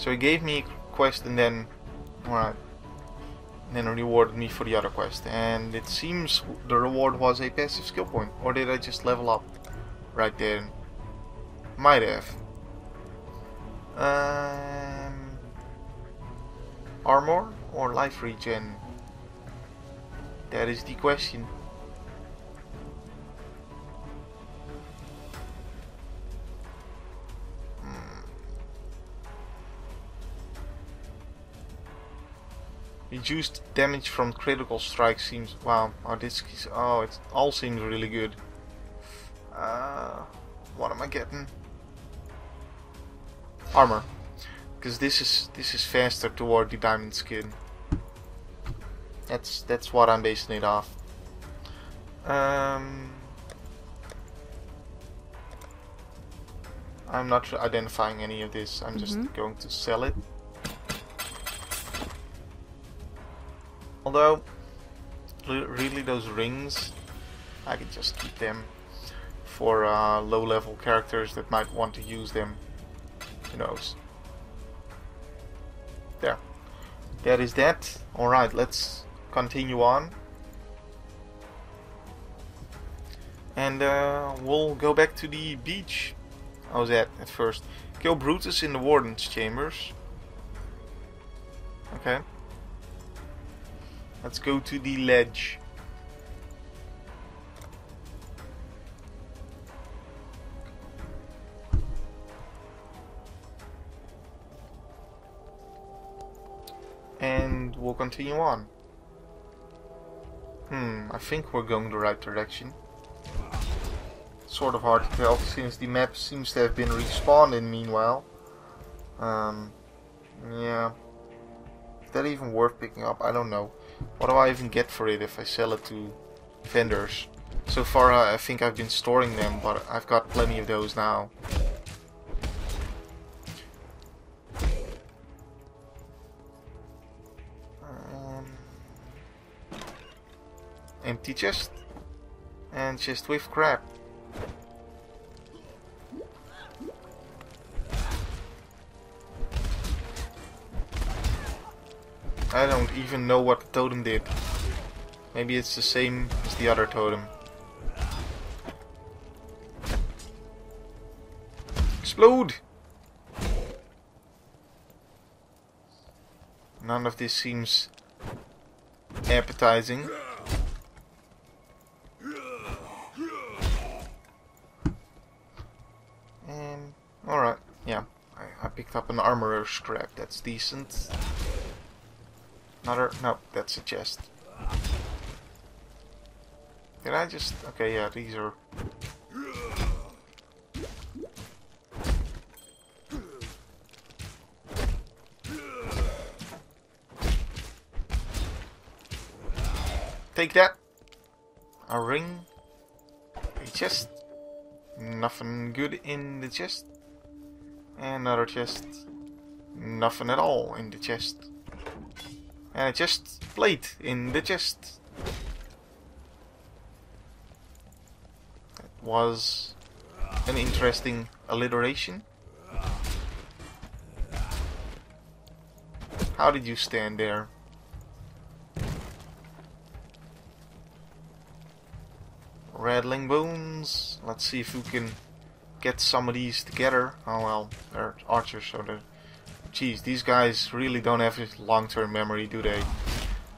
So he gave me a quest and then, alright, then rewarded me for the other quest. And it seems the reward was a passive skill point. Or did I just level up right there? Might have. Armor or life regen? That is the question. Reduced damage from critical strikes seems... Wow, oh, this is, oh, it all seems really good. What am I getting? Armor, because this is faster toward the diamond skin. That's what I'm basing it off. I'm not identifying any of this. I'm just going to sell it. Although, really those rings, I can just keep them for low-level characters that might want to use them. Who knows? There. That is that. Alright, let's continue on. And we'll go back to the beach. I was at first. Kill Brutus in the Warden's chambers. Okay. Let's go to the ledge. And we'll continue on. I think we're going the right direction. Sort of hard to tell since the map seems to have been respawned in meanwhile. Yeah. Is that even worth picking up? I don't know. What do I even get for it if I sell it to vendors? So far I think I've been storing them, but I've got plenty of those now. Empty chest. And chest with crap. I don't even know what the totem did. Maybe it's the same as the other totem. Explode! None of this seems appetizing. And alright, yeah. I picked up an armorer scrap, that's decent. Another, no, that's a chest. Did I just, okay, yeah, these are... Take that! A ring. A chest. Nothing good in the chest. Another chest. Nothing at all in the chest. And a chest plate in the chest. That was an interesting alliteration. How did you stand there? Rattling bones. Let's see if we can get some of these together. Oh well, they're archers, so they're... Jeez, these guys really don't have a long-term memory, do they?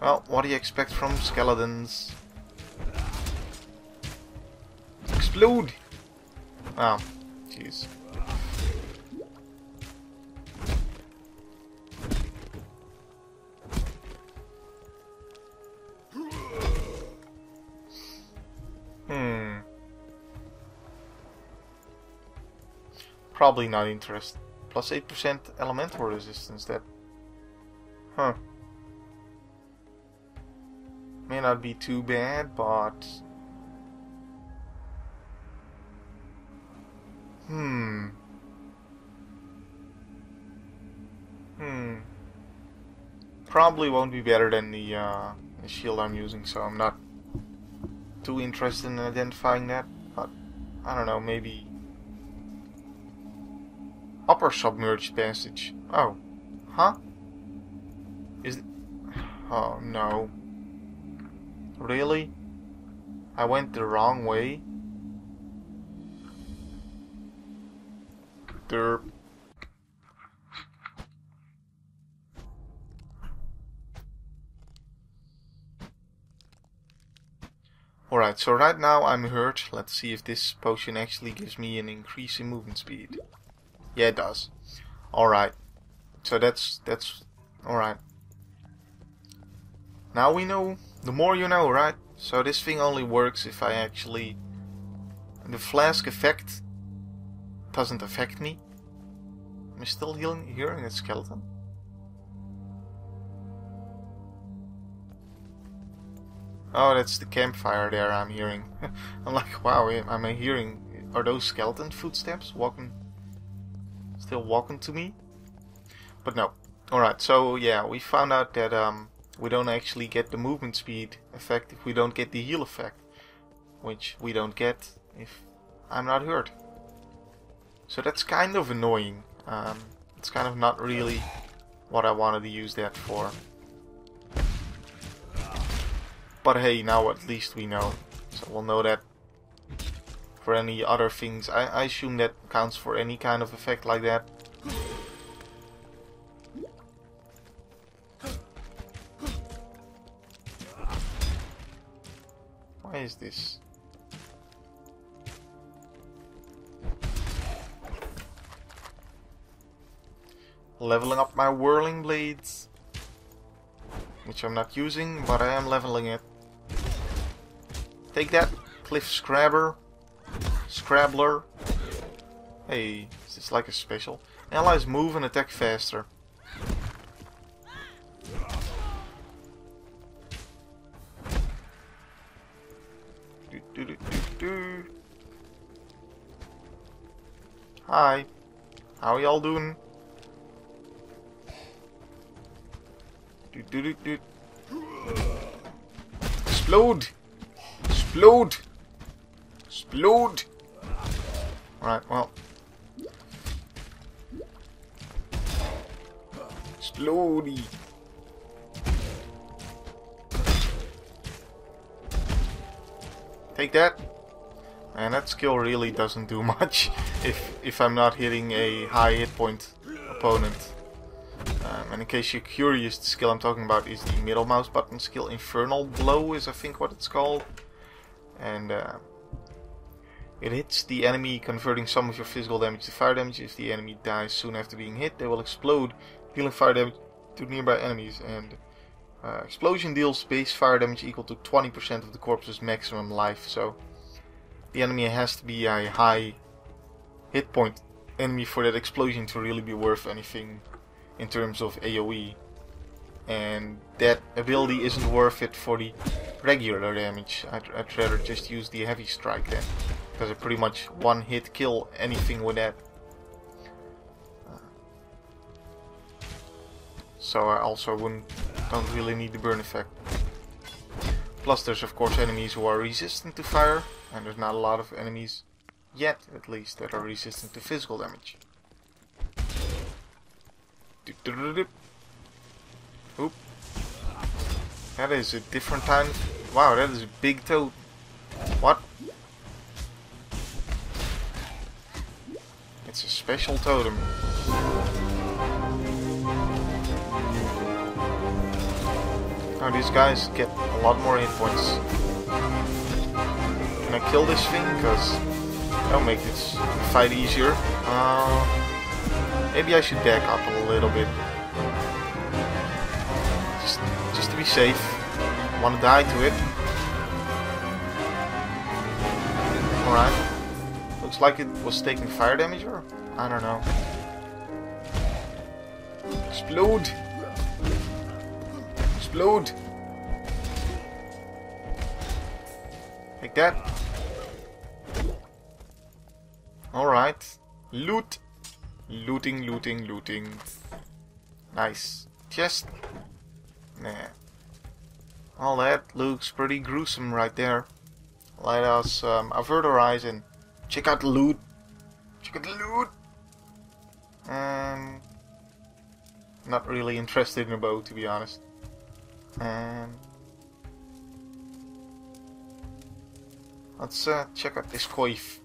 Well, what do you expect from skeletons? Explode! Oh, jeez. Probably not interested. Plus 8% elemental resistance, that... Huh. May not be too bad, but... Probably won't be better than the shield I'm using, so I'm not too interested in identifying that. But, I don't know, maybe... Upper submerged passage. Oh, Huh? Is it... Oh no. Really? I went the wrong way? Derp. Alright, so right now I'm hurt. Let's see if this potion actually gives me an increase in movement speed. Yeah, it does. Alright. So that's alright. Now we know. The more you know, right? So this thing only works if I actually... The flask effect doesn't affect me. Am I still hearing a skeleton? Oh, that's the campfire there I'm hearing. I'm like, wow, am I hearing... Are those skeleton footsteps walking... Still walking to me? But no. Alright, so yeah, we found out that we don't actually get the movement speed effect if we don't get the heal effect. Which we don't get if I'm not hurt. So that's kind of annoying. It's kind of not really what I wanted to use that for. But hey, now at least we know. So we'll know that for any other things. I assume that counts for any kind of effect like that. Why is this? Leveling up my whirling blades, which I'm not using, but I am leveling it. Take that, Cliff Scrabbler. Hey, is this like a special? Allies move and attack faster. Hi, how y'all doing? Explode! Explode! Explode! Alright, well. Explodey! Take that! And that skill really doesn't do much if I'm not hitting a high hit point opponent. And in case you're curious, the skill I'm talking about is the middle mouse button skill. Infernal Blow is I think what it's called. And it hits the enemy, converting some of your physical damage to fire damage. If the enemy dies soon after being hit, they will explode, dealing fire damage to nearby enemies. And explosion deals base fire damage equal to 20% of the corpse's maximum life. So the enemy has to be a high hit point enemy for that explosion to really be worth anything in terms of AoE, and that ability isn't worth it for the regular damage. I'd rather just use the heavy strike then, because I pretty much one hit kill anything with that. So I also don't really need the burn effect. Plus there's of course enemies who are resistant to fire, and there's not a lot of enemies yet at least that are resistant to physical damage. Oop. That is a different time. Wow, that is a big toad. What? It's a special totem. Now these guys get a lot more hit points. Can I kill this thing? Because that'll make this fight easier. Maybe I should back up a little bit. Just to be safe. I want to die to it. Alright. Looks like it was taking fire damage, or? I don't know. Explode! Explode! Take that. Alright. Loot! Looting, looting, looting. Nice. Chest. Nah. All that looks pretty gruesome right there. Let us avert our eyes and check out the loot. Check out the loot. Not really interested in a bow, to be honest. And let's check out this coif.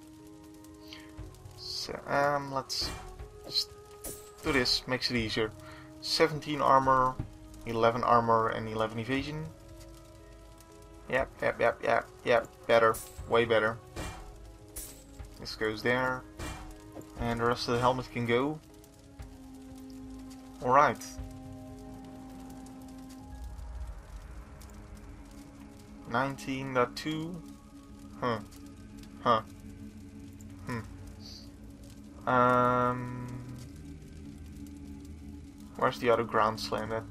So, let's just do this, makes it easier. 17 armor, 11 armor, and 11 evasion. Yep, better, way better. This goes there, and the rest of the helmet can go. Alright. $19.2. Where's the other ground slam? That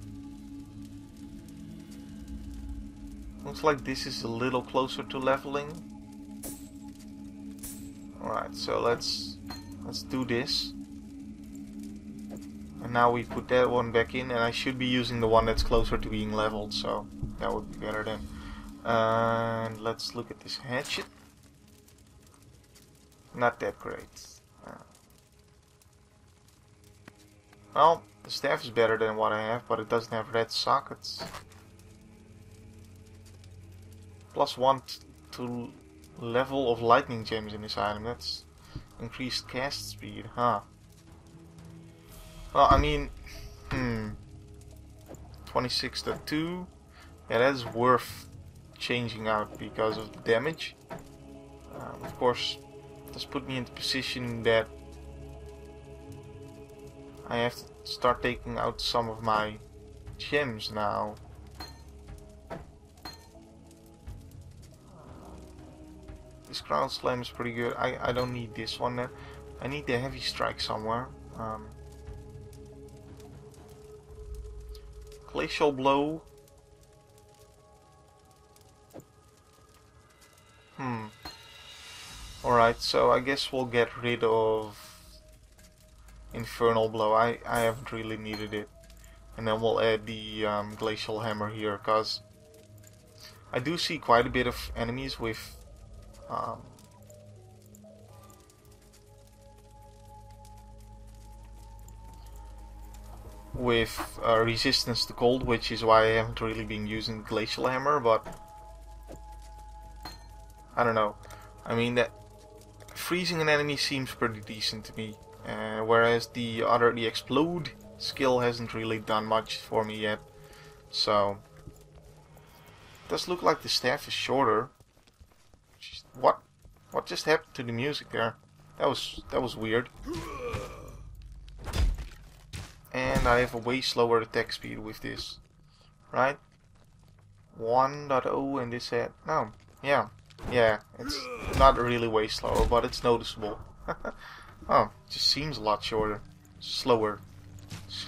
looks like this is a little closer to leveling. Alright, so let's do this. And now we put that one back in, and I should be using the one that's closer to being leveled, so that would be better then. And let's look at this hatchet. Not that great. Well, the staff is better than what I have, but it doesn't have red sockets. +1 to level of lightning gems in this item. That's increased cast speed, huh? Well, I mean, 26.2. Yeah, that is worth changing out because of the damage. Of course, it does put me in the position that I have to start taking out some of my gems now. This ground slam is pretty good. I don't need this one there. I need the heavy strike somewhere. Glacial blow. Alright, so I guess we'll get rid of Infernal blow. I haven't really needed it. And then we'll add the glacial hammer here, because I do see quite a bit of enemies with resistance to cold, which is why I haven't really been using glacial hammer, but I don't know. I mean, that freezing an enemy seems pretty decent to me, whereas the explode skill hasn't really done much for me yet. So it does look like the staff is shorter. What just happened to the music there? That was weird. And I have a way slower attack speed with this, right? 1.0 and this had no, yeah, it's not really way slower, but it's noticeable. Oh, it just seems a lot shorter, slower is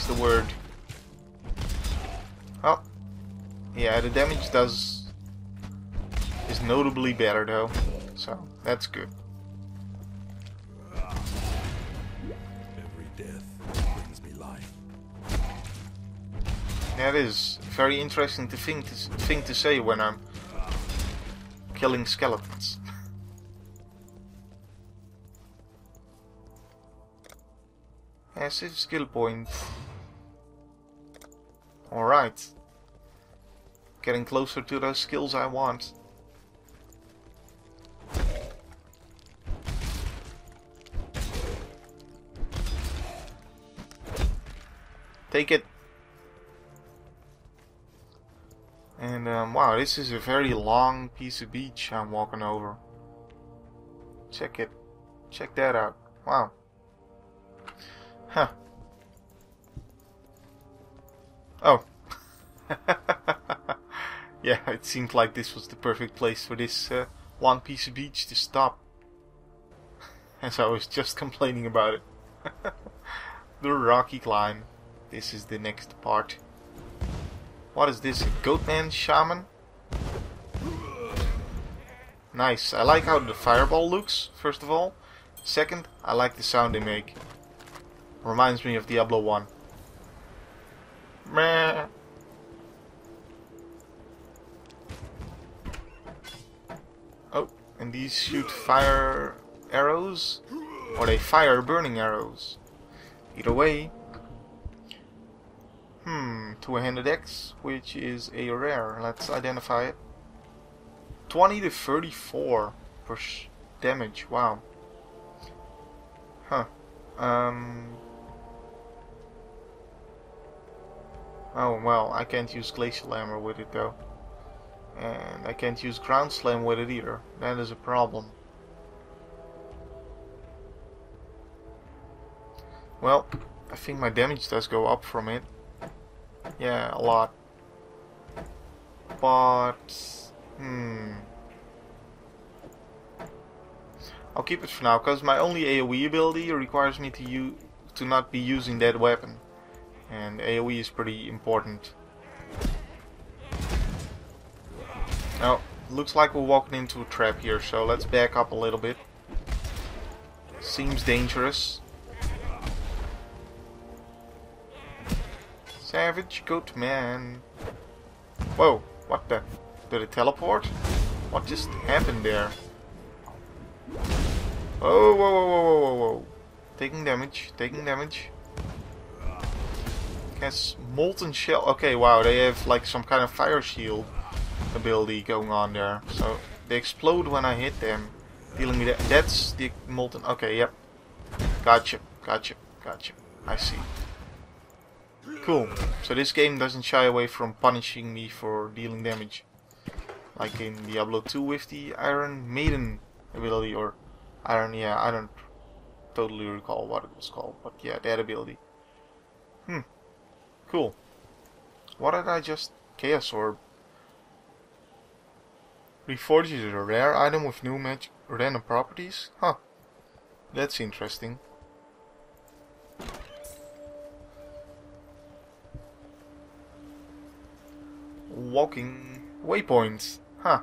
the word. Oh, yeah, the damage is notably better though, so that's good. Every death brings me life. That is very interesting thing to say when I'm killing skeletons. Passive skill point. Alright. Getting closer to those skills I want. Take it. And wow, this is a very long piece of beach I'm walking over. Check it. Check that out. Wow. Huh. Oh. Yeah, it seemed like this was the perfect place for this long piece of beach to stop. As I was just complaining about it. The rocky climb. This is the next part. What is this? A Goatman Shaman? Nice. I like how the fireball looks, first of all. Second, I like the sound they make. Reminds me of Diablo 1. Meh. Oh, and these shoot fire arrows? Or they fire burning arrows. Either way, Two-handed axe, which is a rare. Let's identify it. 20 to 34 damage. Wow. Huh. Oh well, I can't use glacial armor with it though. And I can't use ground slam with it either. That is a problem. Well, I think my damage does go up from it. Yeah, a lot. But I'll keep it for now, because my only AoE ability requires me to not be using that weapon. And AoE is pretty important. Now, looks like we're walking into a trap here, so let's back up a little bit. Seems dangerous. Savage goat man. Whoa, what the? Did it teleport? What just happened there? Whoa, whoa, whoa, whoa, whoa, whoa. Taking damage, taking damage. Has molten shell. Okay, wow, they have like some kind of fire shield ability going on there. So they explode when I hit them, dealing me that. That's the molten. Okay, yep. Gotcha, gotcha, gotcha. I see. Cool. So this game doesn't shy away from punishing me for dealing damage, like in Diablo 2 with the Iron Maiden ability, or Iron. Yeah, I don't totally recall what it was called, but yeah, that ability. Cool. What did I just... Chaos Orb. Reforges is a rare item with new magic random properties? Huh. That's interesting. Walking waypoints. Huh.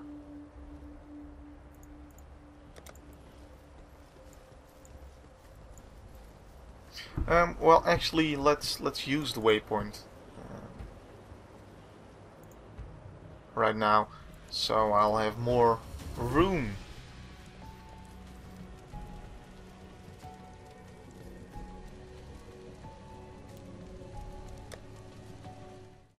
Well, actually, let's use the waypoint right now, so I'll have more room